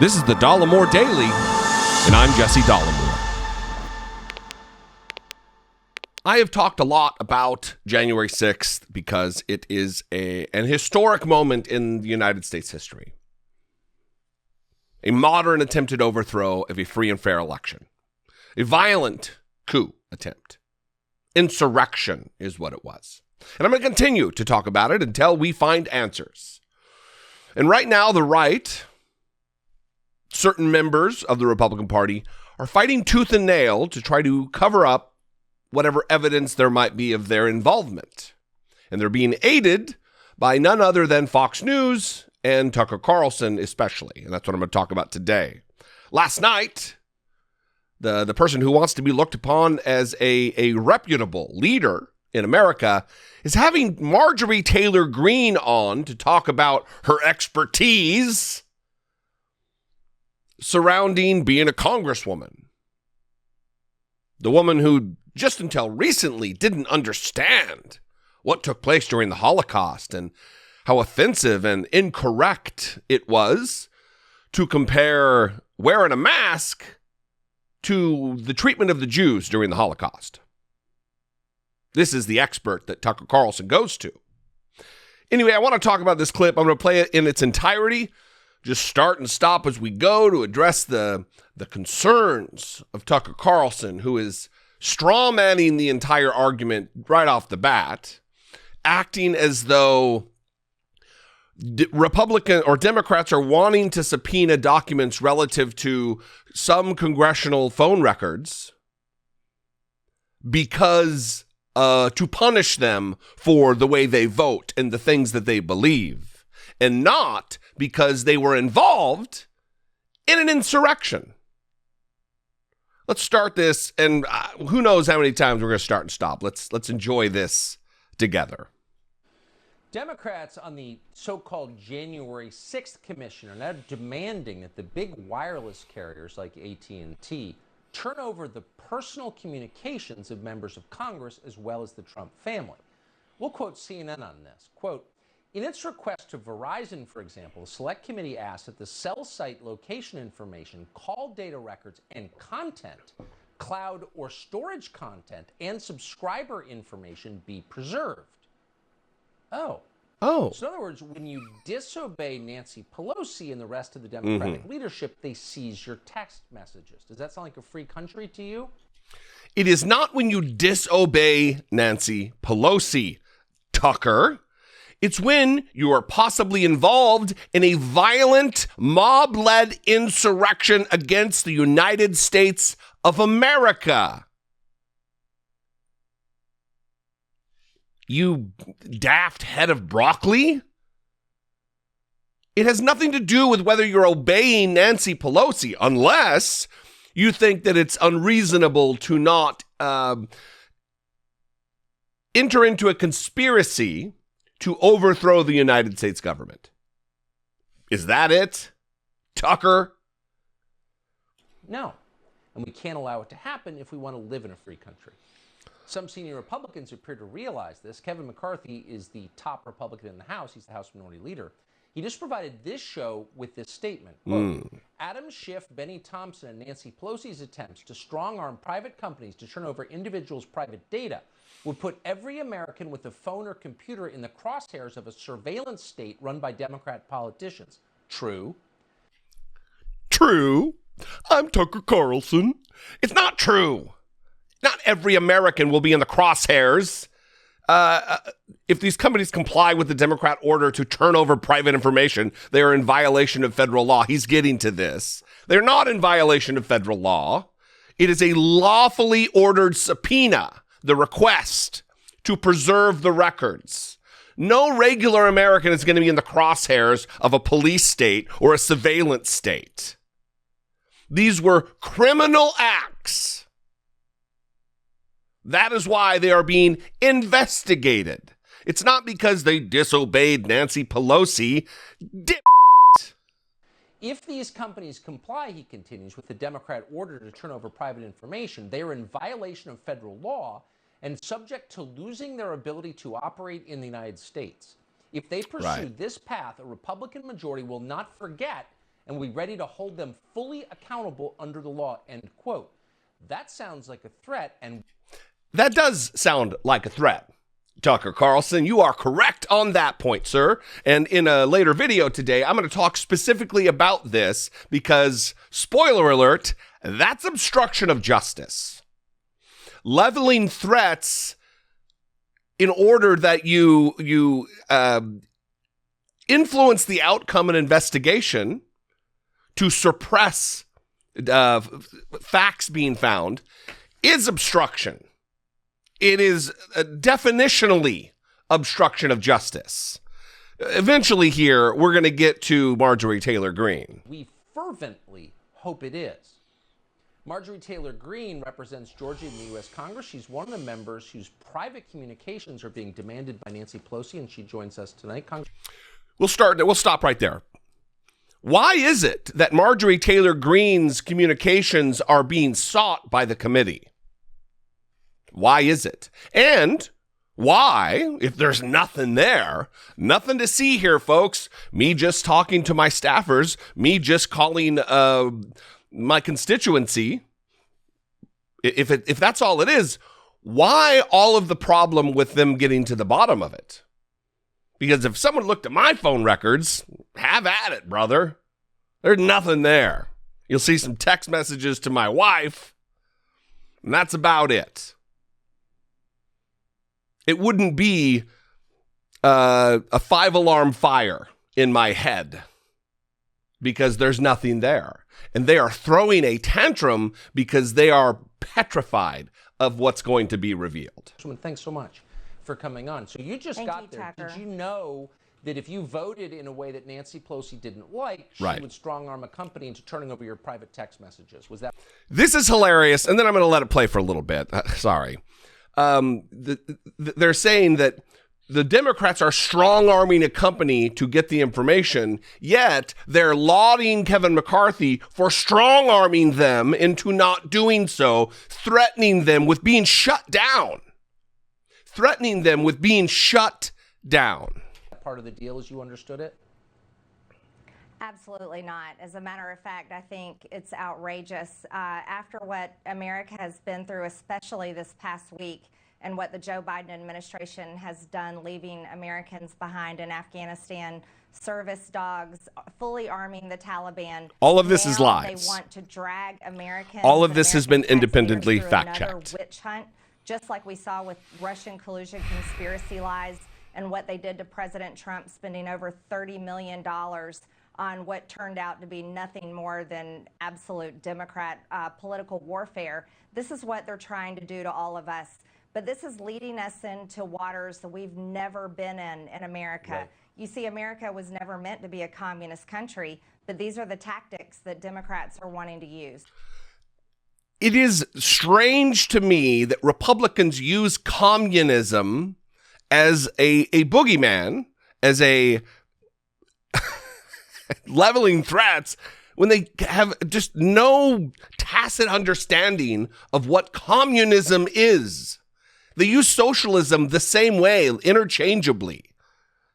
This is the Dollemore Daily, and I'm Jesse Dollemore. I have talked a lot about January 6th because it is an historic moment in the United States history. A modern attempted overthrow of a free and fair election. A violent coup attempt. Insurrection is what it was. And I'm going to continue to talk about it until we find answers. And right now, the right, certain members of the Republican Party, are fighting tooth and nail to try to cover up whatever evidence there might be of their involvement. And they're being aided by none other than Fox News and Tucker Carlson especially. And that's what I'm going to talk about today. Last night, the person who wants to be looked upon as a reputable leader in America is having Marjorie Taylor Greene on to talk about her expertise surrounding being a congresswoman. The woman who just until recently didn't understand what took place during the Holocaust and how offensive and incorrect it was to compare wearing a mask to the treatment of the Jews during the Holocaust. This is the expert that Tucker Carlson goes to. Anyway, I want to talk about this clip. I'm going to play it in its entirety. Just start and stop as we go to address the concerns of Tucker Carlson, who is strawmanning the entire argument right off the bat, acting as though Republican or Democrats are wanting to subpoena documents relative to some congressional phone records because to punish them for the way they vote and the things that they believe, and not because they were involved in an insurrection. Let's start this, and who knows how many times we're going to start and stop. Let's enjoy this together. Democrats on the so-called January 6th commission are now demanding that the big wireless carriers like AT&T turn over the personal communications of members of Congress as well as the Trump family. We'll quote CNN on this. Quote, in its request to Verizon, for example, the Select Committee asked that the cell site location information, call data records, and content, cloud or storage content, and subscriber information be preserved. Oh. So in other words, when you disobey Nancy Pelosi and the rest of the Democratic leadership, they seize your text messages. Does that sound like a free country to you? It is not when you disobey Nancy Pelosi, Tucker. It's when you are possibly involved in a violent, mob-led insurrection against the United States of America. You daft head of broccoli. It has nothing to do with whether you're obeying Nancy Pelosi, unless you think that it's unreasonable to not enter into a conspiracy to overthrow the United States government. Is that it, Tucker? No. And we can't allow it to happen if we want to live in a free country. Some senior Republicans appear to realize this. Kevin McCarthy is the top Republican in the House. He's the House Minority Leader. He just provided this show with this statement. Quote, Adam Schiff, Benny Thompson, and Nancy Pelosi's attempts to strong-arm private companies to turn over individuals' private data would put every American with a phone or computer in the crosshairs of a surveillance state run by Democrat politicians. True. True. I'm Tucker Carlson. It's not true. Not every American will be in the crosshairs. If these companies comply with the Democrat order to turn over private information, they are in violation of federal law. He's getting to this. They're not in violation of federal law. It is a lawfully ordered subpoena, the request to preserve the records. No regular American is going to be in the crosshairs of a police state or a surveillance state. These were criminal acts. That is why they are being investigated. It's not because they disobeyed Nancy Pelosi. If these companies comply, he continues, with the Democrat order to turn over private information, they are in violation of federal law and subject to losing their ability to operate in the United States. If they pursue this path, a Republican majority will not forget and we're ready to hold them fully accountable under the law, end quote. That sounds like a threat, and that does sound like a threat. Tucker Carlson, you are correct on that point, sir. And in a later video today, I'm going to talk specifically about this because, spoiler alert, that's obstruction of justice. Leveling threats in order that you influence the outcome of an investigation to suppress facts being found is obstruction. It is definitionally obstruction of justice. Eventually here, we're going to get to Marjorie Taylor Greene. we fervently hope it is. Marjorie Taylor Greene represents Georgia in the U.S. Congress. She's one of the members whose private communications are being demanded by Nancy Pelosi, and she joins us tonight. We'll stop right there. Why is it that Marjorie Taylor Greene's communications are being sought by the committee? Why is it? And why, if there's nothing there, nothing to see here, folks, me just talking to my staffers, me just calling my constituency, if that's all it is, why all of the problem with them getting to the bottom of it? Because if someone looked at my phone records, have at it, brother. There's nothing there. You'll see some text messages to my wife, and that's about it. It wouldn't be a 5-alarm fire in my head because there's nothing there. And they are throwing a tantrum because they are petrified of what's going to be revealed. Thanks so much for coming on. So you just got there. Tucker. Did you know that if you voted in a way that Nancy Pelosi didn't like, she Right. would strong-arm a company into turning over your private text messages? Was that... This is hilarious, and then I'm going to let it play for a little bit. Sorry. They're saying that the Democrats are strong-arming a company to get the information, yet they're lauding Kevin McCarthy for strong-arming them into not doing so, threatening them with being shut down. Threatening them with being shut down. part of the deal as you understood it? Absolutely not. As a matter of fact, I think it's outrageous. After what America has been through, especially this past week, and what the Joe Biden administration has done, leaving Americans behind in Afghanistan, service dogs, fully arming the Taliban. All of this is Now lies. They want to drag Americans. All of this has been American independently taxpayers through another fact-checked. witch hunt, just like we saw with Russian collusion conspiracy lies and what they did to President Trump, spending over $30 million on what turned out to be nothing more than absolute Democrat political warfare. This is what they're trying to do to all of us. But this is leading us into waters that we've never been in America. Right. You see, America was never meant to be a communist country, but these are the tactics that Democrats are wanting to use. It is strange to me that Republicans use communism as a boogeyman, as a leveling threats, when they have just no tacit understanding of what communism is. They use socialism the same way, interchangeably.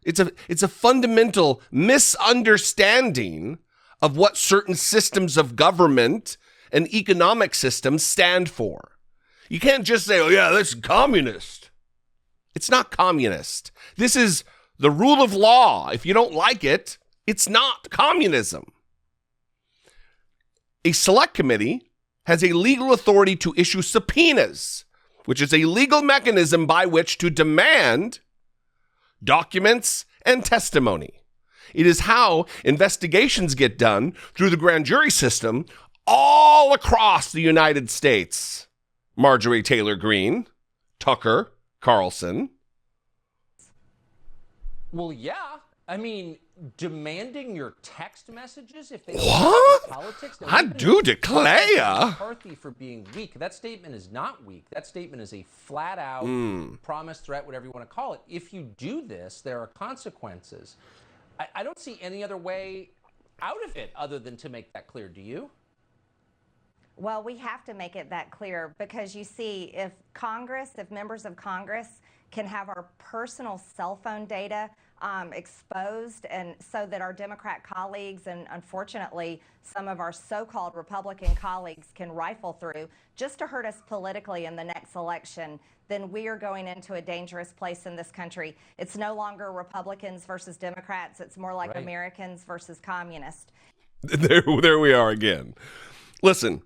It's a fundamental misunderstanding of what certain systems of government and economic systems stand for. You can't just say, oh yeah, this is communist. It's not communist. This is the rule of law. If you don't like it, it's not communism. A select committee has a legal authority to issue subpoenas, which is a legal mechanism by which to demand documents and testimony. It is how investigations get done through the grand jury system all across the United States. Marjorie Taylor Greene, Tucker Carlson. Well, yeah. I mean, demanding your text messages if they What? don't politics. Now, I even do declare. McCarthy for being weak. That statement is not weak. That statement is a flat-out promise, threat, whatever you want to call it. If you do this, there are consequences. I don't see any other way out of it other than to make that clear. Do you? Well, we have to make it that clear because you see, if members of Congress can have our personal cell phone data, exposed, and so that our Democrat colleagues and unfortunately some of our so-called Republican colleagues can rifle through just to hurt us politically in the next election, then we are going into a dangerous place in this country. It's no longer Republicans versus Democrats. It's more like Americans versus communists. There we are again. Listen,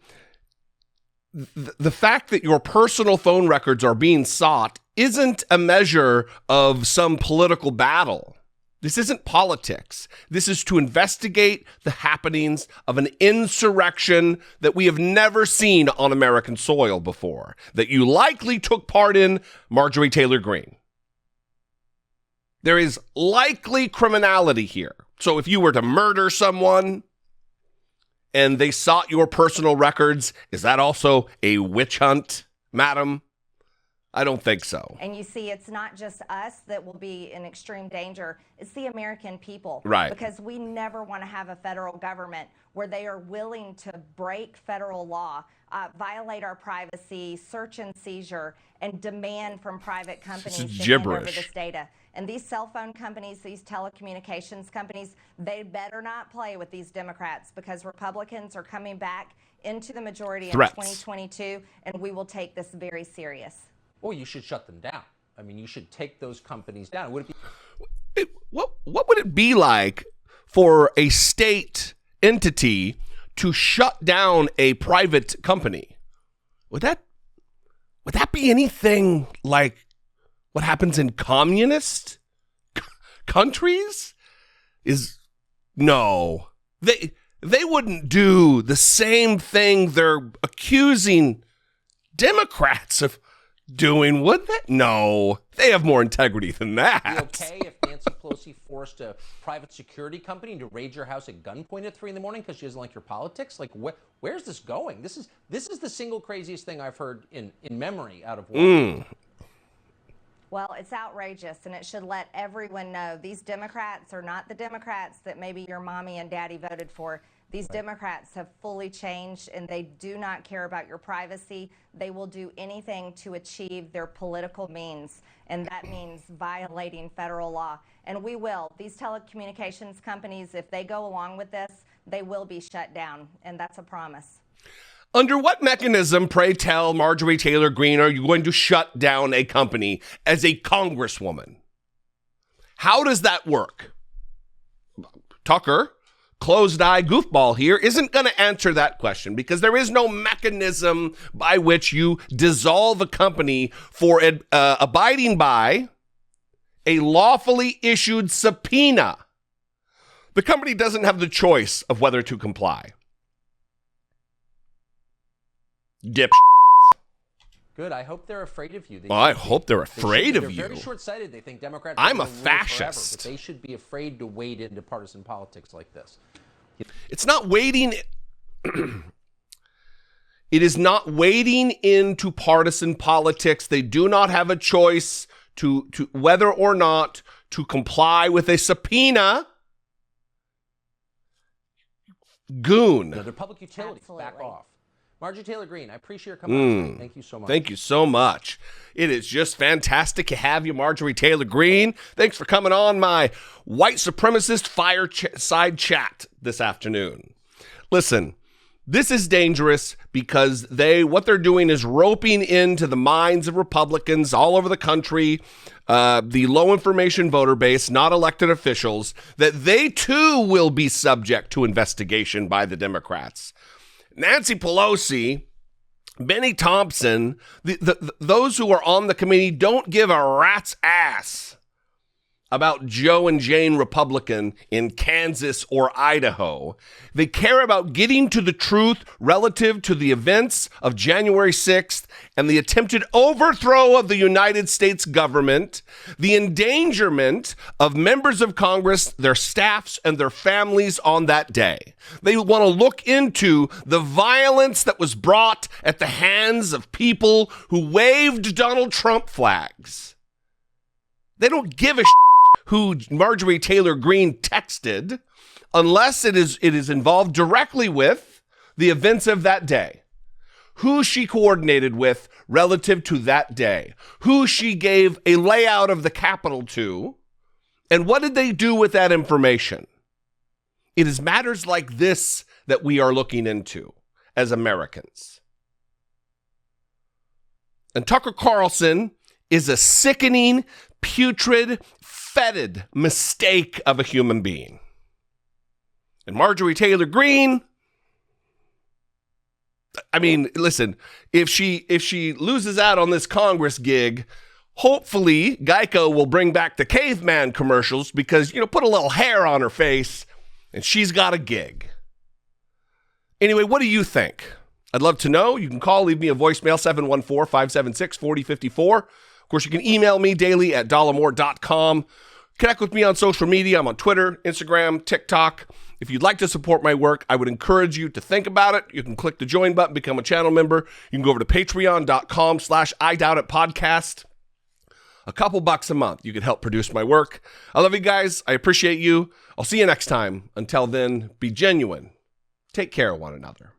the fact that your personal phone records are being sought isn't a measure of some political battle. This isn't politics. This is to investigate the happenings of an insurrection that we have never seen on American soil before, that you likely took part in, Marjorie Taylor Greene. There is likely criminality here. So if you were to murder someone and they sought your personal records, is that also a witch hunt, madam? I don't think so. And you see, it's not just us that will be in extreme danger. It's the American people. Right. Because we never want to have a federal government where they are willing to break federal law, violate our privacy, search and seizure, and demand from private companies to hand over this data. And these cell phone companies, these telecommunications companies, they better not play with these Democrats, because Republicans are coming back into the majority in 2022, and we will take this very serious. Well, you should shut them down. I mean, you should take those companies down. Would it be? What would it be like for a state entity to shut down a private company? Would that be anything like what happens in communist countries? No. They wouldn't do the same thing they're accusing Democrats of doing, would they? No, they have more integrity than that. Be okay if Nancy Pelosi forced a private security company to raid your house at gunpoint at 3 a.m. because she doesn't like your politics? Like, where's this going? This is the single craziest thing I've heard in memory out of Washington. Well, it's outrageous, and it should let everyone know these Democrats are not the Democrats that maybe your mommy and daddy voted for. These Democrats have fully changed, and they do not care about your privacy. They will do anything to achieve their political means, and that means violating federal law. And we will. These telecommunications companies, if they go along with this, they will be shut down, and that's a promise. Under what mechanism, pray tell, Marjorie Taylor Greene, are you going to shut down a company as a congresswoman? How does that work? Tucker, closed-eye goofball here, isn't going to answer that question, because there is no mechanism by which you dissolve a company for abiding by a lawfully issued subpoena. The company doesn't have the choice of whether to comply. Dip. Good. I hope they're afraid of you. I hope they're afraid of you. They're very short-sighted. They think Democrats I'm are a fascist. Forever, but they should be afraid to wade into partisan politics like this. It's not wading. It is not wading into partisan politics. They do not have a choice to whether or not to comply with a subpoena. Goon. They're public utilities. Absolutely. Back off. Marjorie Taylor Greene, I appreciate your coming on tonight. Thank you so much. Thank you so much. It is just fantastic to have you, Marjorie Taylor Greene. Thanks for coming on my white supremacist fireside chat this afternoon. Listen, this is dangerous because what they're doing is roping into the minds of Republicans all over the country, the low information voter base, not elected officials, that they too will be subject to investigation by the Democrats. Nancy Pelosi, Benny Thompson, those who are on the committee don't give a rat's ass about Joe and Jane Republican in Kansas or Idaho. They care about getting to the truth relative to the events of January 6th and the attempted overthrow of the United States government, the endangerment of members of Congress, their staffs, and their families on that day. They want to look into the violence that was brought at the hands of people who waved Donald Trump flags. They don't give a who Marjorie Taylor Greene texted, unless it is involved directly with the events of that day, who she coordinated with relative to that day, who she gave a layout of the Capitol to, And what did they do with that information? It is matters like this that we are looking into as Americans. And Tucker Carlson is a sickening, putrid, fetid mistake of a human being. And Marjorie Taylor Greene, I mean, listen, if she loses out on this Congress gig, hopefully Geico will bring back the caveman commercials because, put a little hair on her face and she's got a gig. Anyway, what do you think? I'd love to know. You can call, leave me a voicemail, 714-576-4054. Of course, you can email me daily at dollemore.com. Connect with me on social media. I'm on Twitter, Instagram, TikTok. If you'd like to support my work, I would encourage you to think about it. You can click the join button, become a channel member. You can go over to patreon.com/IDoubtItPodcast. A couple bucks a month. You can help produce my work. I love you guys. I appreciate you. I'll see you next time. Until then, be genuine. Take care of one another.